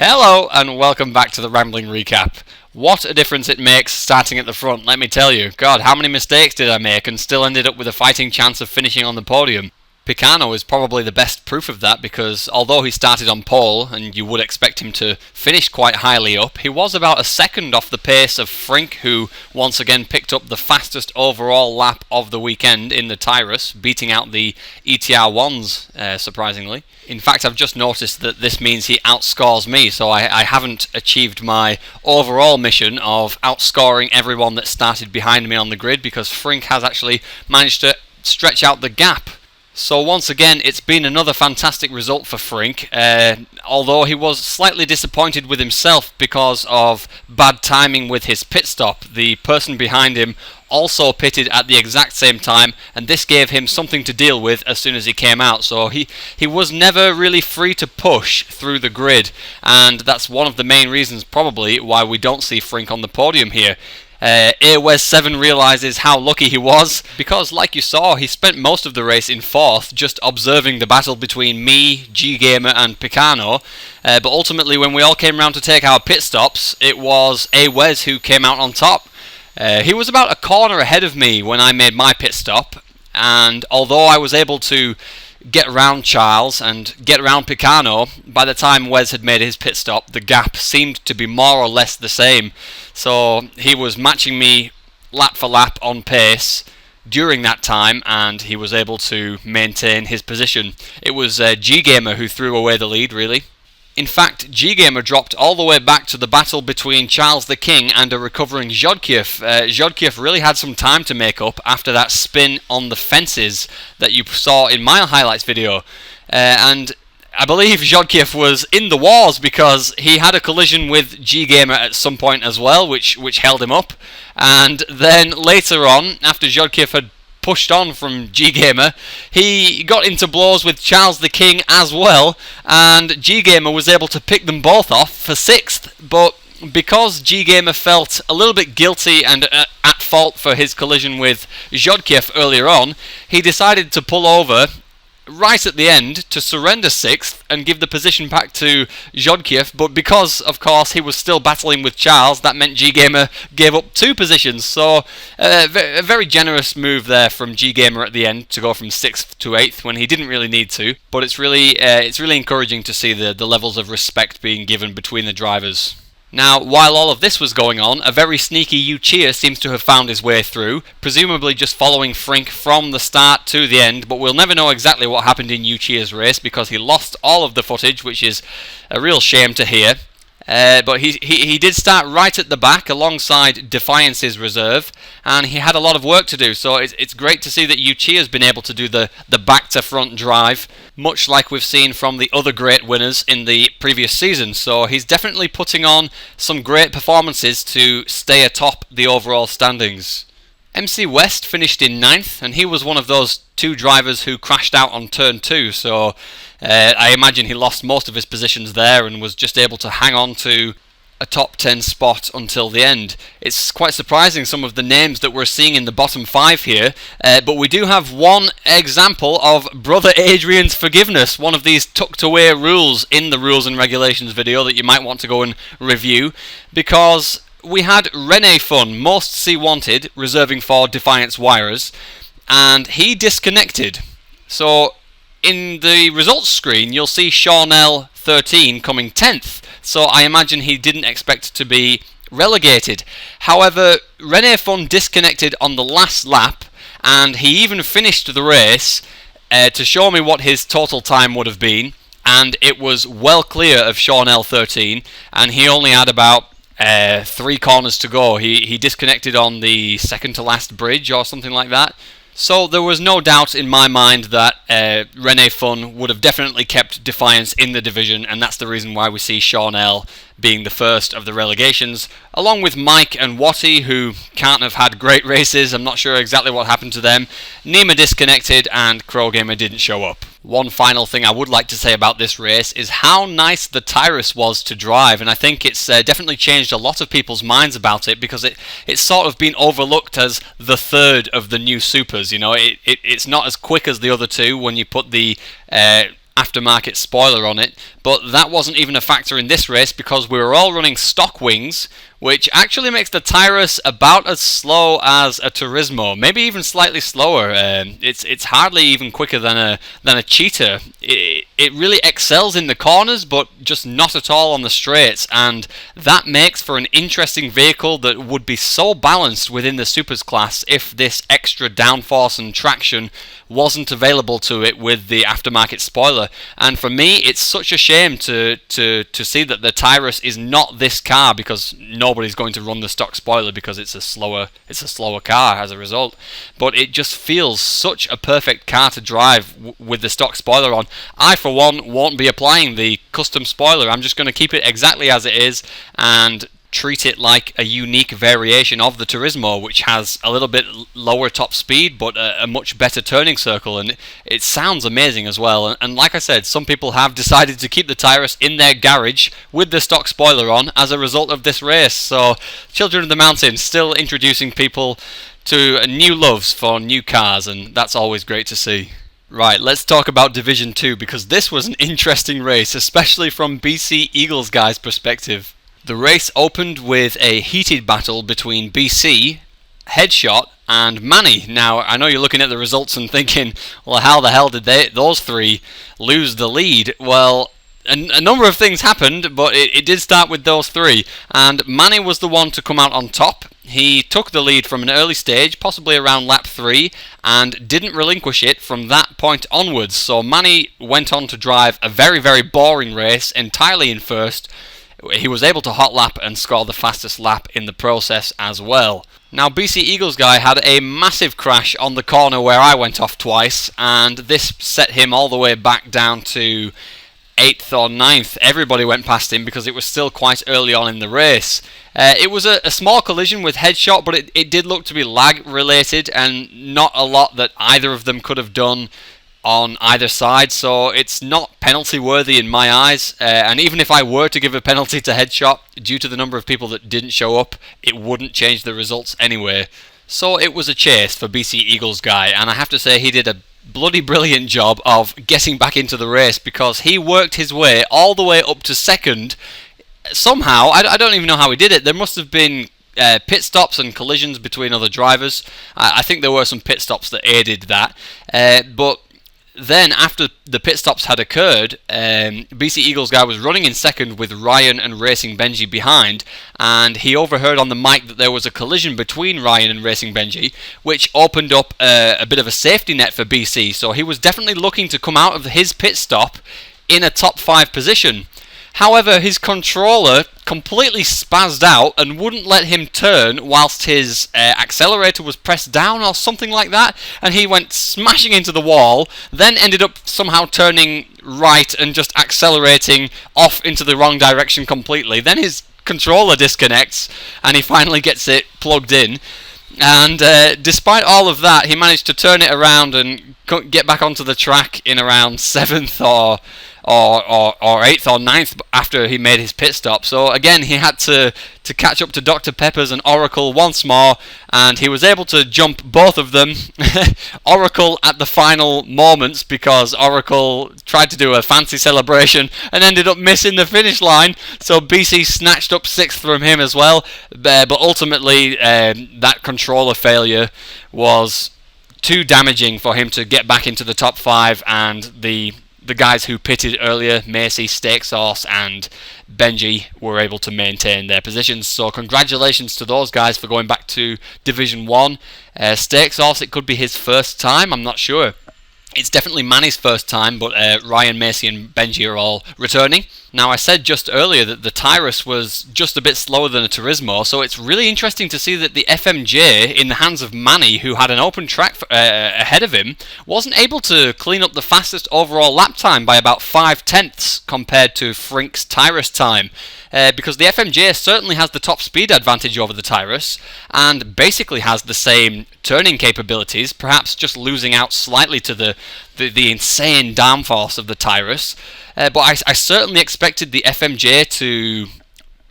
Hello and welcome back to the Rambling Recap. What a difference it makes starting at the front, let me tell you. God, how many mistakes did I make and still ended up with a fighting chance of finishing on the podium? Picano is probably the best proof of that because although he started on pole and you would expect him to finish quite highly up, he was about a second off the pace of Frink, who once again picked up the fastest overall lap of the weekend in the Tyrus, beating out the ETR1s, surprisingly. In fact, I've just noticed that this means he outscores me, so I haven't achieved my overall mission of outscoring everyone that started behind me on the grid because Frink has actually managed to stretch out the gap. So once again, it's been another fantastic result for Frink, although he was slightly disappointed with himself because of bad timing with his pit stop. The person behind him also pitted at the exact same time, and this gave him something to deal with as soon as he came out. So he was never really free to push through the grid, and that's one of the main reasons probably why we don't see Frink on the podium here. Awes7 realises how lucky he was because, like you saw, he spent most of the race in fourth just observing the battle between me, G-Gamer and Picano, but ultimately when we all came round to take our pit stops, it was Awes who came out on top. He was about a corner ahead of me when I made my pit stop, and although I was able to get around Charles and get around Picano, by the time Wes had made his pit stop, the gap seemed to be more or less the same. So he was matching me lap for lap on pace during that time, and he was able to maintain his position. It was G-Gamer who threw away the lead, really. In fact, G-Gamer dropped all the way back to the battle between Charles the King and a recovering Zhodkiev. Zhodkiev really had some time to make up after that spin on the fences that you saw in my highlights video. And I believe Zhodkiev was in the wars because he had a collision with G-Gamer at some point as well, which held him up. And then later on, after Zhodkiev had pushed on from G-Gamer, he got into blows with Charles the King as well, and G-Gamer was able to pick them both off for 6th, but because G-Gamer felt a little bit guilty and at fault for his collision with Zhodkiev earlier on, he decided to pull over right at the end to surrender 6th and give the position back to Zhodkiev, but because, of course, he was still battling with Charles, that meant G-Gamer gave up 2 positions, so a very generous move there from G-Gamer at the end to go from 6th to 8th when he didn't really need to, but it's really encouraging to see the levels of respect being given between the drivers. Now, while all of this was going on, a very sneaky Yuchia seems to have found his way through, presumably just following Frink from the start to the end, but we'll never know exactly what happened in Yuchia's race because he lost all of the footage, which is a real shame to hear. But he did start right at the back alongside Defiance's reserve, and he had a lot of work to do, so it's great to see that Yuchia's been able to do the back to front drive, much like we've seen from the other great winners in the previous season. So he's definitely putting on some great performances to stay atop the overall standings. MC West finished in 9th, and he was one of those 2 drivers who crashed out on turn 2, so I imagine he lost most of his positions there and was just able to hang on to a top 10 spot until the end. It's quite surprising some of the names that we're seeing in the bottom 5 here, but we do have one example of Brother Adrian's forgiveness, one of these tucked away rules in the rules and regulations video that you might want to go and review, because we had Rene Fun, most C wanted, reserving for Defiance Wirers, and he disconnected. So in the results screen you'll see Shawnell 13 coming 10th, so I imagine he didn't expect to be relegated. However, Rene Fun disconnected on the last lap, and he even finished the race to show me what his total time would have been, and it was well clear of Shawnell 13, and he only had about 3 corners to go. He disconnected on the second to last bridge or something like that. So there was no doubt in my mind that Rene Fun would have definitely kept Defiance in the division, and that's the reason why we see Shawnell being the first of the relegations, along with Mike and Watty, who can't have had great races. I'm not sure exactly what happened to them. Nima disconnected, and Crowgamer didn't show up. One final thing I would like to say about this race is how nice the Tyrus was to drive, and I think it's definitely changed a lot of people's minds about it, because it's sort of been overlooked as the third of the new supers. You know, it's not as quick as the other 2 when you put the aftermarket spoiler on it, but that wasn't even a factor in this race because we were all running stock wings, which actually makes the Tyrus about as slow as a Turismo, maybe even slightly slower. It's hardly even quicker than a Cheetah. It really excels in the corners, but just not at all on the straights, and that makes for an interesting vehicle that would be so balanced within the Supers class if this extra downforce and traction wasn't available to it with the aftermarket spoiler. And for me, it's such a shame to see that the Tyrus is not this car, because nobody's going to run the stock spoiler because it's a slower car as a result. But it just feels such a perfect car to drive with the stock spoiler on. I, for one, won't be applying the custom spoiler. I'm just going to keep it exactly as it is and treat it like a unique variation of the Turismo, which has a little bit lower top speed but a much better turning circle, and it sounds amazing as well. And like I said, some people have decided to keep the Tyrus in their garage with the stock spoiler on as a result of this race. So Children of the Mountain still introducing people to new loves for new cars, and that's always great to see. Right, let's talk about Division 2, because this was an interesting race, especially from BC Eagles guys' perspective. The race opened with a heated battle between BC, Headshot, and Manny. Now, I know you're looking at the results and thinking, well, how the hell did those three lose the lead? Well, a number of things happened, but it did start with those three, and Manny was the one to come out on top. He took the lead from an early stage, possibly around lap 3, and didn't relinquish it from that point onwards. So Manny went on to drive a very, very boring race, entirely in first. He was able to hot lap and score the fastest lap in the process as well. Now, BC Eagles guy had a massive crash on the corner where I went off twice, and this set him all the way back down to 8th or 9th. Everybody went past him because it was still quite early on in the race. It was a small collision with Headshot, but it did look to be lag related, and not a lot that either of them could have done on either side, so it's not penalty worthy in my eyes, and even if I were to give a penalty to Headshot, due to the number of people that didn't show up, it wouldn't change the results anyway. So it was a chase for BC Eagles guy, and I have to say he did a bloody brilliant job of getting back into the race, because he worked his way all the way up to second. Somehow, I don't even know how he did it. There must have been pit stops and collisions between other drivers. I think there were some pit stops that aided that, but then, after the pit stops had occurred, BC Eagles guy was running in second with Ryan and Racing Benji behind, and he overheard on the mic that there was a collision between Ryan and Racing Benji, which opened up a bit of a safety net for BC, so he was definitely looking to come out of his pit stop in a top 5 position. However, his controller completely spazzed out and wouldn't let him turn whilst his accelerator was pressed down or something like that, and he went smashing into the wall, then ended up somehow turning right and just accelerating off into the wrong direction completely. Then his controller disconnects and he finally gets it plugged in, and despite all of that, he managed to turn it around and get back onto the track in around 7th or 8th or 9th after he made his pit stop. So again, he had to catch up to Dr. Peppers and Oracle once more, and he was able to jump both of them. Oracle at the final moments, because Oracle tried to do a fancy celebration and ended up missing the finish line, so BC snatched up 6th from him as well, but ultimately that controller failure was too damaging for him to get back into the top 5, and the guys who pitted earlier, Macy, Steak Sauce and Benji, were able to maintain their positions. So congratulations to those guys for going back to Division 1. Steak Sauce, it could be his first time, I'm not sure. It's definitely Manny's first time, but Ryan, Macy and Benji are all returning. Now, I said just earlier that the Tyrus was just a bit slower than a Turismo, so it's really interesting to see that the FMJ, in the hands of Manny, who had an open track ahead of him, wasn't able to clean up the fastest overall lap time by about 5/10 compared to Frink's Tyrus time. Because the FMJ certainly has the top speed advantage over the Tyrus, and basically has the same turning capabilities, perhaps just losing out slightly to the insane downforce of the Tyrus. But I certainly expected the FMJ to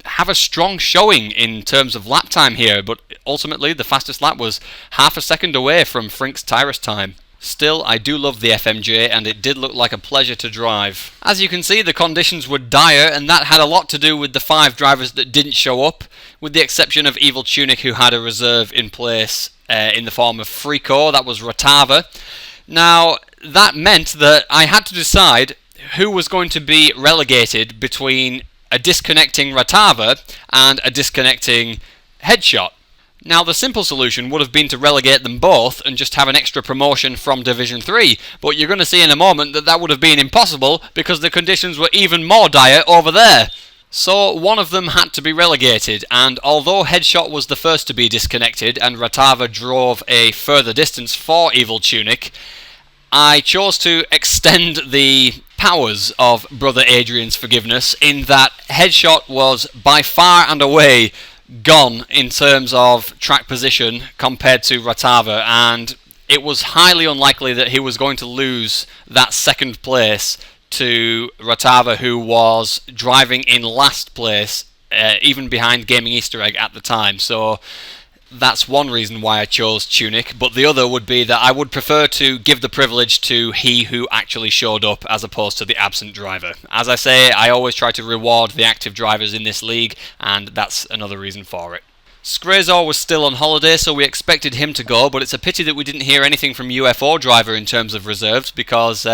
have a strong showing in terms of lap time here, but ultimately the fastest lap was half a second away from Frink's Tyrus time. Still, I do love the FMJ, and it did look like a pleasure to drive. As you can see, the conditions were dire, and that had a lot to do with the 5 drivers that didn't show up, with the exception of Evil Tunic, who had a reserve in place in the form of Frico. That was Ratava. Now, that meant that I had to decide who was going to be relegated between a disconnecting Ratava and a disconnecting Headshot. Now, the simple solution would have been to relegate them both and just have an extra promotion from Division 3, but you're going to see in a moment that that would have been impossible because the conditions were even more dire over there. So one of them had to be relegated, and although Headshot was the first to be disconnected and Ratava drove a further distance for Evil Tunic, I chose to extend the powers of Brother Adrian's forgiveness in that Headshot was by far and away gone in terms of track position compared to Ratava, and it was highly unlikely that he was going to lose that second place to Ratava, who was driving in last place, even behind Gaming Easter Egg at the time. So that's one reason why I chose Tunic, but the other would be that I would prefer to give the privilege to he who actually showed up as opposed to the absent driver. As I say, I always try to reward the active drivers in this league, and that's another reason for it. Skrazor was still on holiday, so we expected him to go, but it's a pity that we didn't hear anything from UFO driver in terms of reserves, because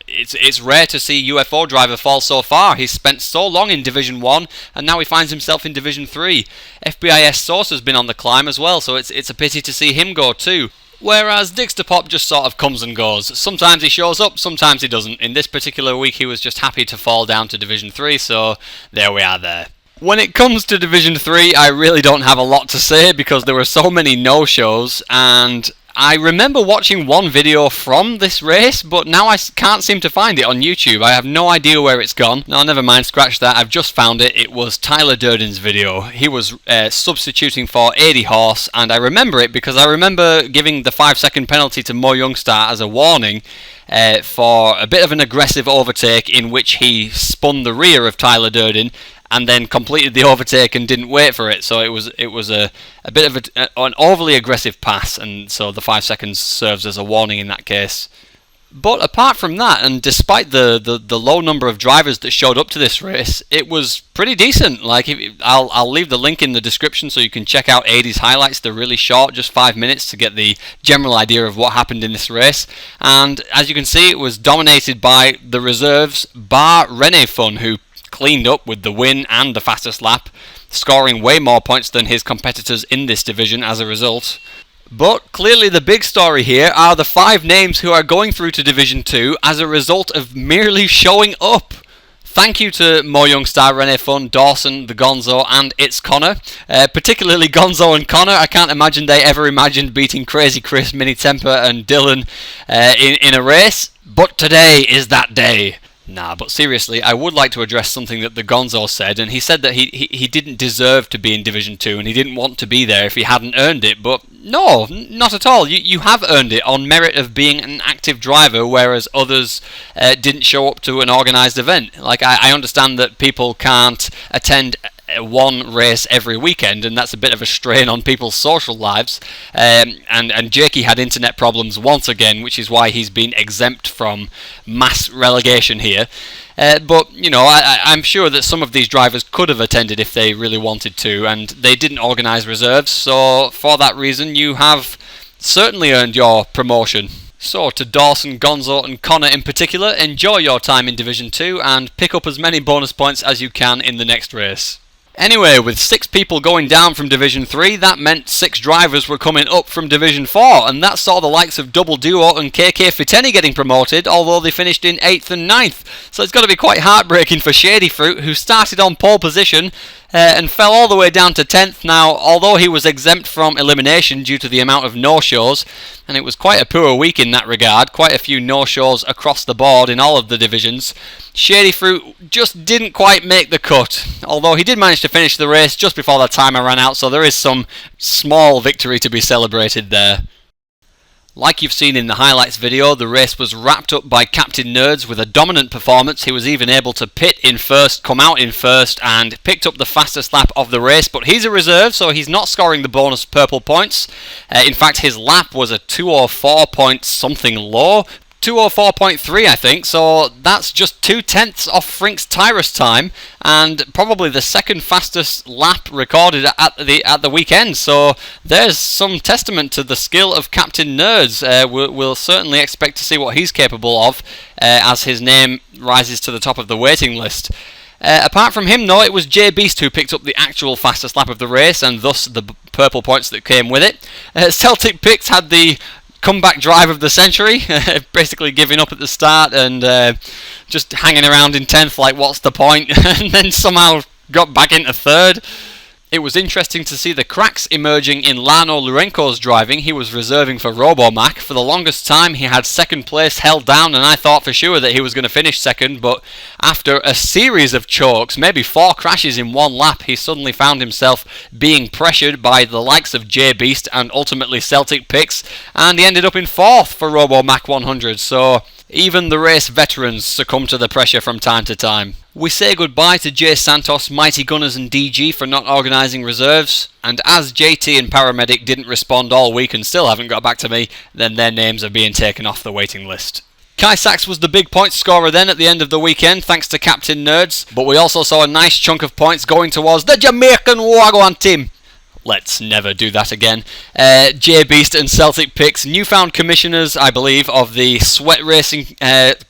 it's rare to see UFO driver fall so far. He's spent so long in Division 1 and now he finds himself in Division 3. FBIS Source has been on the climb as well, so it's a pity to see him go too. Whereas Digster Pop just sort of comes and goes. Sometimes he shows up, sometimes he doesn't. In this particular week he was just happy to fall down to Division 3, so there we are there. When it comes to Division 3, I really don't have a lot to say because there were so many no-shows, and I remember watching one video from this race, but now I can't seem to find it on YouTube. I have no idea where it's gone. No, never mind, scratch that. I've just found it. It was Tyler Durden's video. He was substituting for 80 Horse, and I remember it because I remember giving the 5-second penalty to Mo Youngstar as a warning for a bit of an aggressive overtake in which he spun the rear of Tyler Durden and then completed the overtake and didn't wait for it. So it was a bit of an overly aggressive pass, and so the 5 seconds serves as a warning in that case. But apart from that, and despite the low number of drivers that showed up to this race, it was pretty decent. Like, I'll leave the link in the description so you can check out 80's highlights. They're really short, just 5 minutes to get the general idea of what happened in this race. And as you can see, it was dominated by the reserves, bar Rene Fun, who cleaned up with the win and the fastest lap, scoring way more points than his competitors in this division as a result. But clearly the big story here are the 5 names who are going through to Division 2 as a result of merely showing up. Thank you to Mo Youngstar, Rene Fun, Dawson, the Gonzo, and It's Connor. Particularly Gonzo and Connor. I can't imagine they ever imagined beating Crazy Chris, Mini Temper, and Dylan in a race. But today is that day. Nah, but seriously, I would like to address something that the Gonzo said, and he said that he didn't deserve to be in Division 2 and he didn't want to be there if he hadn't earned it, but no, not at all. You have earned it on merit of being an active driver, whereas others didn't show up to an organised event. Like, I understand that people can't attend one race every weekend, and that's a bit of a strain on people's social lives, and Jakey had internet problems once again, which is why he's been exempt from mass relegation here. But, you know, I'm sure that some of these drivers could have attended if they really wanted to, and they didn't organise reserves, so for that reason you have certainly earned your promotion. So, to Dawson, Gonzo and Connor in particular, enjoy your time in Division 2 and pick up as many bonus points as you can in the next race. Anyway, with 6 people going down from Division 3, that meant 6 drivers were coming up from Division 4, and that saw the likes of Double Duo and KK Fiteni getting promoted, although they finished in 8th and 9th. So it's got to be quite heartbreaking for Shady Fruit, who started on pole position and fell all the way down to 10th. Now, although he was exempt from elimination due to the amount of no-shows, and it was quite a poor week in that regard, quite a few no-shows across the board in all of the divisions, Shady Fruit just didn't quite make the cut, although he did manage to finish the race just before the timer ran out, so there is some small victory to be celebrated there. Like you've seen in the highlights video, the race was wrapped up by Captain Nerds with a dominant performance. He was even able to pit in first, come out in first, and picked up the fastest lap of the race, but he's a reserve, so he's not scoring the bonus purple points. In fact, his lap was a 204 point something low. 204.3 I think, so that's just 2/10 off Frink's Tyrus time, and probably the second fastest lap recorded at the weekend. So there's some testament to the skill of Captain Nerds. We'll certainly expect to see what he's capable of as his name rises to the top of the waiting list. Apart from him, though, it was J Beast who picked up the actual fastest lap of the race, and thus the purple points that came with it. Celtic Picks had the comeback drive of the century, basically giving up at the start and just hanging around in 10th like what's the point, and then somehow got back into 3rd. It was interesting to see the cracks emerging in Lano Lourenco's driving. He was reserving for Robomac. For the longest time he had second place held down, and I thought for sure that he was going to finish second, but after a series of chokes, maybe 4 crashes in one lap, he suddenly found himself being pressured by the likes of J Beast and ultimately Celtic Picks, and he ended up in 4th for Robomac 100, so even the race veterans succumb to the pressure from time to time. We say goodbye to Jay Santos, Mighty Gunners and DG for not organising reserves, and as JT and Paramedic didn't respond all week and still haven't got back to me, then their names are being taken off the waiting list. Kai Sachs was the big point scorer then at the end of the weekend, thanks to Captain Nerds, but we also saw a nice chunk of points going towards the Jamaican Wagwan team. Let's never do that again. J Beast and Celtic Picks, newfound commissioners, I believe, of the Sweat Racing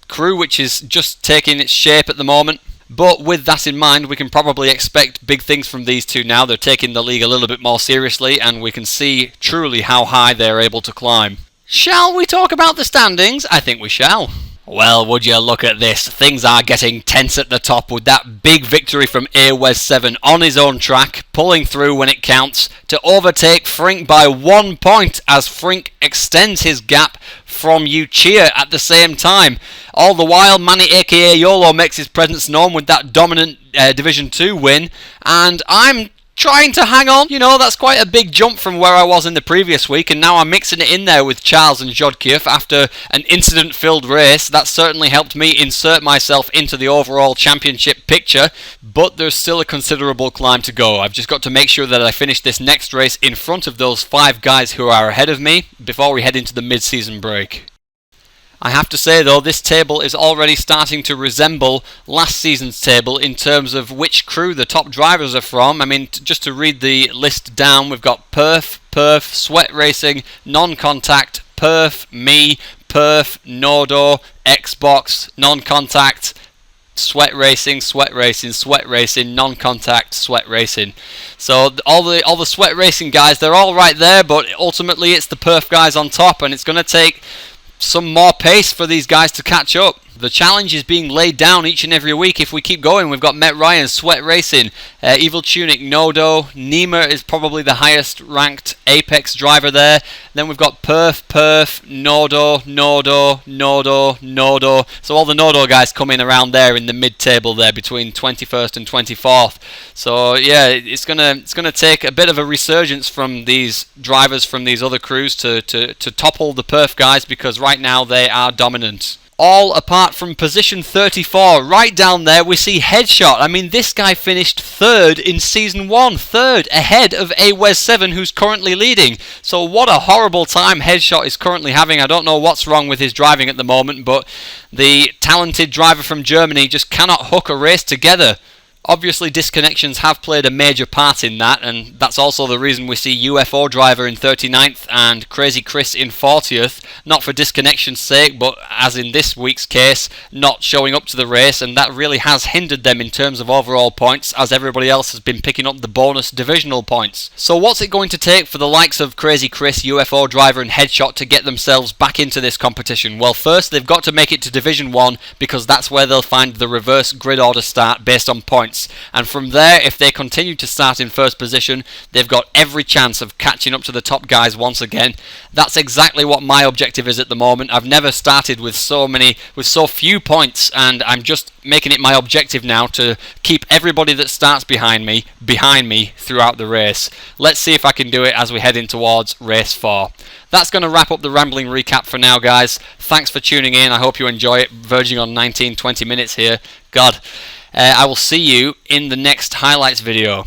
crew, which is just taking its shape at the moment. But with that in mind, we can probably expect big things from these two now. They're taking the league a little bit more seriously, and we can see truly how high they're able to climb. Shall we talk about the standings? I think we shall. Well, would you look at this. Things are getting tense at the top with that big victory from AWES 7 on his own track, pulling through when it counts to overtake Frink by 1 point as Frink extends his gap from Uchia at the same time. All the while, Manny aka YOLO makes his presence known with that dominant Division 2 win, and I'm trying to hang on. You know, that's quite a big jump from where I was in the previous week, and now I'm mixing it in there with Charles and Jodkiev after an incident-filled race. That certainly helped me insert myself into the overall championship picture, but there's still a considerable climb to go. I've just got to make sure that I finish this next race in front of those 5 guys who are ahead of me before we head into the mid-season break. I have to say though, this table is already starting to resemble last season's table in terms of which crew the top drivers are from. I mean, just to read the list down, we've got Perf, Sweat Racing, Non-Contact, Perf, me, Perf, Nodo, Xbox, Non-Contact, Sweat Racing, Non-Contact, Sweat Racing. So all the Sweat Racing guys, they're all right there, but ultimately it's the Perf guys on top, and it's going to take some more pace for these guys to catch up. The challenge is being laid down each and every week. If we keep going, we've got Met Ryan, Sweat Racing, Evil Tunic, Nodo, Nima is probably the highest ranked Apex driver there. Then we've got Perf, Nodo. So all the Nodo guys come in around there in the mid-table there between 21st and 24th. So yeah, it's gonna take a bit of a resurgence from these drivers from these other crews to topple the Perf guys, because right now they are dominant. All apart from position 34, right down there we see Headshot. I mean, this guy finished 3rd in Season 1, 3rd, ahead of AWES 7 who's currently leading. So what a horrible time Headshot is currently having. I don't know what's wrong with his driving at the moment, but the talented driver from Germany just cannot hook a race together. Obviously disconnections have played a major part in that, and that's also the reason we see UFO driver in 39th and Crazy Chris in 40th, not for disconnection's sake, but as in this week's case, not showing up to the race, and that really has hindered them in terms of overall points, as everybody else has been picking up the bonus divisional points. So what's it going to take for the likes of Crazy Chris, UFO driver and Headshot to get themselves back into this competition? Well, first they've got to make it to Division 1, because that's where they'll find the reverse grid order start based on points. points, and from there, if they continue to start in first position, they've got every chance of catching up to the top guys once again. That's exactly what my objective is at the moment. I've never started with so few points, and I'm just making it my objective now to keep everybody that starts behind me throughout the race. Let's see if I can do it as we head in towards race 4. That's going to wrap up the rambling recap for now, guys. Thanks for tuning in. I hope you enjoy it. Verging on 19-20 minutes here. God. I will see you in the next highlights video.